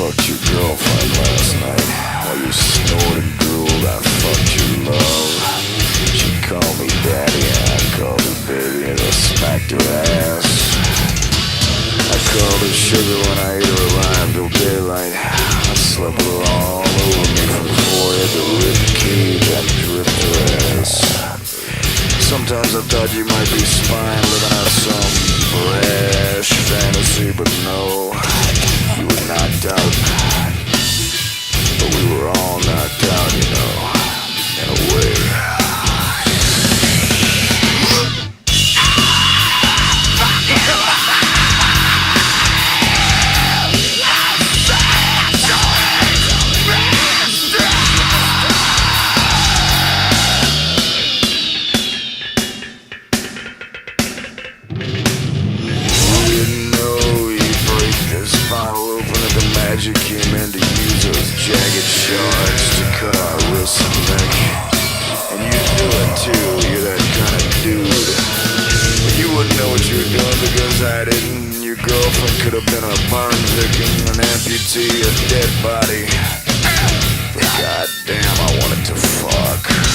fucked your girlfriend last night. While you snored and drooled, I fucked your love. She called me daddy and I called her baby and I smacked her ass. I called her sugar when I ate her alive till daylight. I slept with her all over me from forehead to rib cage. I dripped her ass. Sometimes I thought you might be spying, living out some brash fantasy, but no, you were knocked out. But we were all knocked out, you know, in a way. Magic came in to use those jagged shards to cut our wrists and neck. And you do it too, you're that kind of dude. But you wouldn't know what you were doing because I didn't. Your girlfriend could have been a burn victim, an amputee, a dead body. But goddamn, I wanted to fuck.